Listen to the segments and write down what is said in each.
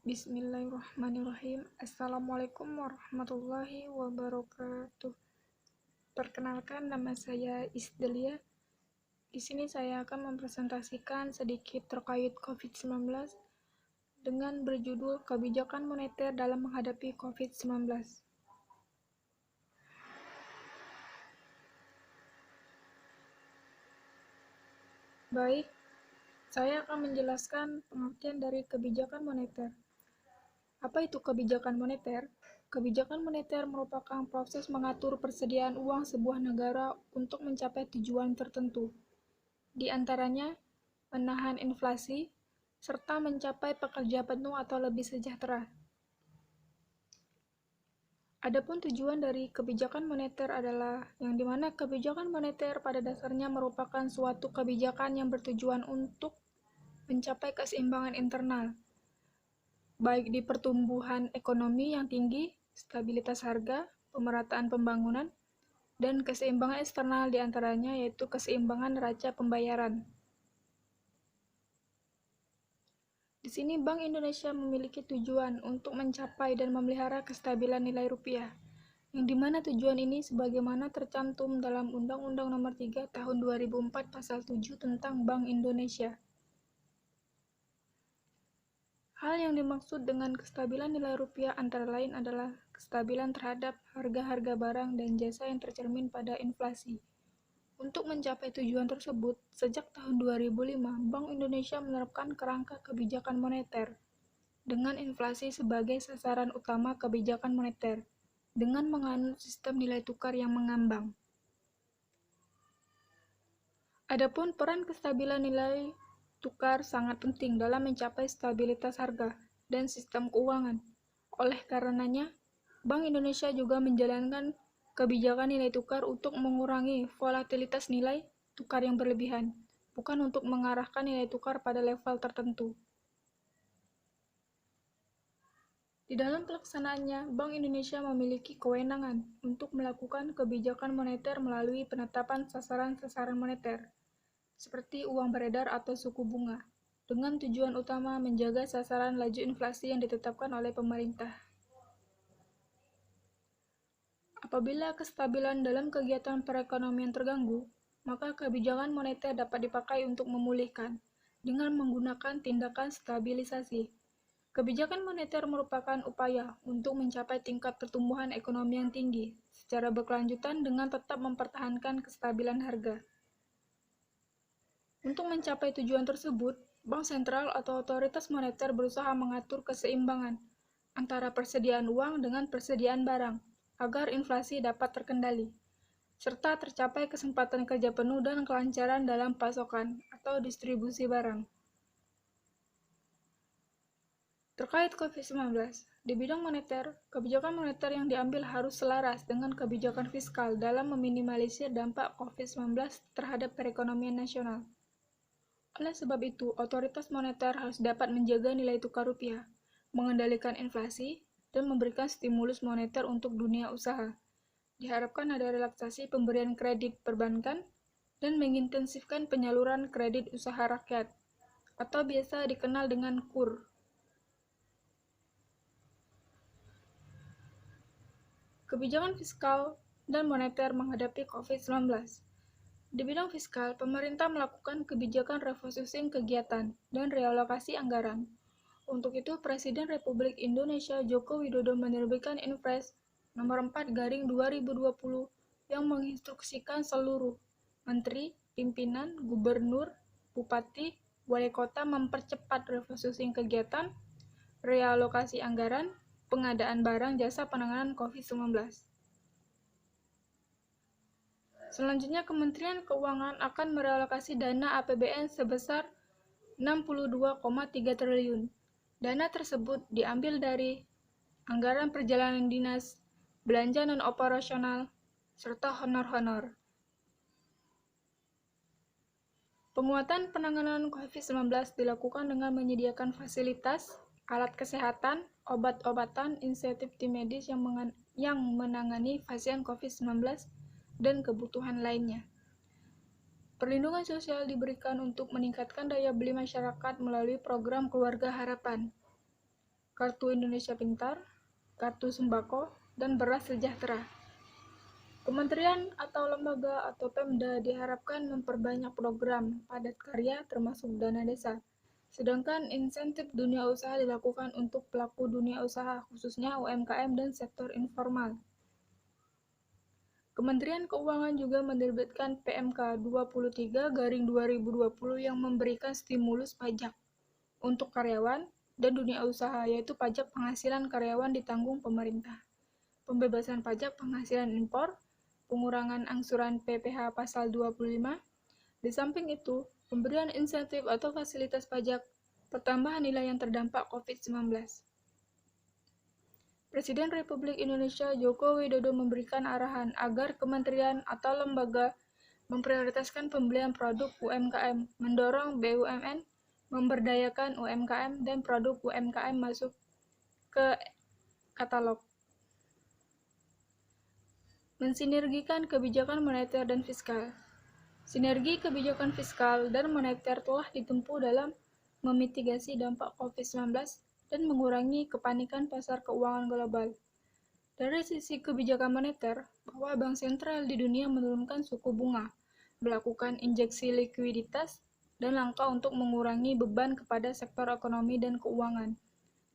Bismillahirrahmanirrahim. Assalamualaikum warahmatullahi wabarakatuh. Perkenalkan, nama saya Isdelia. Di sini saya akan mempresentasikan sedikit terkait COVID-19 dengan berjudul Kebijakan Moneter dalam Menghadapi COVID-19. Baik, saya akan menjelaskan pengertian dari kebijakan moneter. Apa itu kebijakan moneter? Kebijakan moneter merupakan proses mengatur persediaan uang sebuah negara untuk mencapai tujuan tertentu. Di antaranya, menahan inflasi, serta mencapai pekerja penuh atau lebih sejahtera. Adapun tujuan dari kebijakan moneter adalah yang dimana kebijakan moneter pada dasarnya merupakan suatu kebijakan yang bertujuan untuk mencapai keseimbangan internal, baik di pertumbuhan ekonomi yang tinggi, stabilitas harga, pemerataan pembangunan, dan keseimbangan eksternal di antaranya yaitu keseimbangan neraca pembayaran. Di sini Bank Indonesia memiliki tujuan untuk mencapai dan memelihara kestabilan nilai rupiah, yang dimana tujuan ini sebagaimana tercantum dalam Undang-Undang Nomor 3 Tahun 2004 Pasal 7 tentang Bank Indonesia. Hal yang dimaksud dengan kestabilan nilai rupiah antara lain adalah kestabilan terhadap harga-harga barang dan jasa yang tercermin pada inflasi. Untuk mencapai tujuan tersebut, sejak tahun 2005, Bank Indonesia menerapkan kerangka kebijakan moneter dengan inflasi sebagai sasaran utama kebijakan moneter, dengan menganut sistem nilai tukar yang mengambang. Adapun peran kestabilan nilai tukar sangat penting dalam mencapai stabilitas harga dan sistem keuangan. Oleh karenanya, Bank Indonesia juga menjalankan kebijakan nilai tukar untuk mengurangi volatilitas nilai tukar yang berlebihan, bukan untuk mengarahkan nilai tukar pada level tertentu. Di dalam pelaksanaannya, Bank Indonesia memiliki kewenangan untuk melakukan kebijakan moneter melalui penetapan sasaran-sasaran moneter, seperti uang beredar atau suku bunga, dengan tujuan utama menjaga sasaran laju inflasi yang ditetapkan oleh pemerintah. Apabila kestabilan dalam kegiatan perekonomian terganggu, maka kebijakan moneter dapat dipakai untuk memulihkan dengan menggunakan tindakan stabilisasi. Kebijakan moneter merupakan upaya untuk mencapai tingkat pertumbuhan ekonomi yang tinggi secara berkelanjutan dengan tetap mempertahankan kestabilan harga. Untuk mencapai tujuan tersebut, Bank Sentral atau otoritas moneter berusaha mengatur keseimbangan antara persediaan uang dengan persediaan barang agar inflasi dapat terkendali, serta tercapai kesempatan kerja penuh dan kelancaran dalam pasokan atau distribusi barang. Terkait COVID-19, di bidang moneter, kebijakan moneter yang diambil harus selaras dengan kebijakan fiskal dalam meminimalisir dampak COVID-19 terhadap perekonomian nasional. Oleh sebab itu, otoritas moneter harus dapat menjaga nilai tukar rupiah, mengendalikan inflasi, dan memberikan stimulus moneter untuk dunia usaha. Diharapkan ada relaksasi pemberian kredit perbankan dan mengintensifkan penyaluran kredit usaha rakyat, atau biasa dikenal dengan KUR. Kebijakan fiskal dan moneter menghadapi COVID-19. Di bidang fiskal, pemerintah melakukan kebijakan refocusing kegiatan dan realokasi anggaran. Untuk itu, Presiden Republik Indonesia Joko Widodo menerbitkan Inpres Nomor 4/2020 yang menginstruksikan seluruh menteri, pimpinan, gubernur, bupati, wali kota mempercepat refocusing kegiatan, realokasi anggaran, pengadaan barang jasa penanganan COVID-19. Selanjutnya, Kementerian Keuangan akan merealokasi dana APBN sebesar 62,3 triliun. Dana tersebut diambil dari anggaran perjalanan dinas, belanja non-operasional, serta honor-honor. Penguatan penanganan COVID-19 dilakukan dengan menyediakan fasilitas, alat kesehatan, obat-obatan, insentif tim medis yang menangani pasien COVID-19, dan kebutuhan lainnya. Perlindungan sosial diberikan untuk meningkatkan daya beli masyarakat melalui program Keluarga Harapan. Kartu Indonesia Pintar, Kartu Sembako, dan Beras Sejahtera. Kementerian atau lembaga atau Pemda diharapkan memperbanyak program padat karya termasuk dana desa. Sedangkan insentif dunia usaha dilakukan untuk pelaku dunia usaha, khususnya UMKM dan sektor informal. Kementerian Keuangan juga menerbitkan PMK 23/2020 yang memberikan stimulus pajak untuk karyawan dan dunia usaha, yaitu pajak penghasilan karyawan ditanggung pemerintah, pembebasan pajak penghasilan impor, pengurangan angsuran PPh pasal 25. Di samping itu, pemberian insentif atau fasilitas pajak pertambahan nilai yang terdampak COVID-19. Presiden Republik Indonesia Joko Widodo memberikan arahan agar kementerian atau lembaga memprioritaskan pembelian produk UMKM, mendorong BUMN memberdayakan UMKM dan produk UMKM masuk ke katalog. Mensinergikan kebijakan moneter dan fiskal. Sinergi kebijakan fiskal dan moneter telah ditempuh dalam memitigasi dampak COVID-19 dan mengurangi kepanikan pasar keuangan global. Dari sisi kebijakan moneter, bahwa bank sentral di dunia menurunkan suku bunga, melakukan injeksi likuiditas, dan langkah untuk mengurangi beban kepada sektor ekonomi dan keuangan.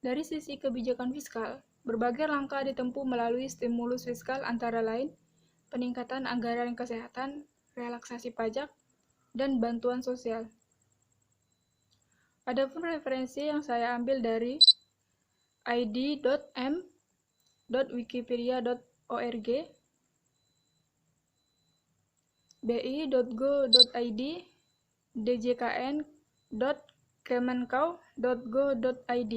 Dari sisi kebijakan fiskal, berbagai langkah ditempuh melalui stimulus fiskal antara lain peningkatan anggaran kesehatan, relaksasi pajak, dan bantuan sosial. Adapun referensi yang saya ambil dari id.m.wikipedia.org, bi.go.id, djkn.kemenkau.go.id,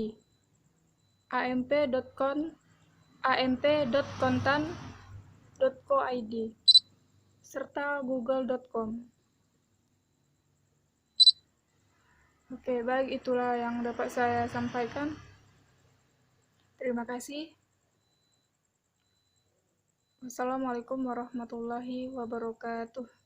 amp.kontan.co.id, serta google.com. Oke, baik, itulah yang dapat saya sampaikan. Terima kasih. Wassalamualaikum warahmatullahi wabarakatuh.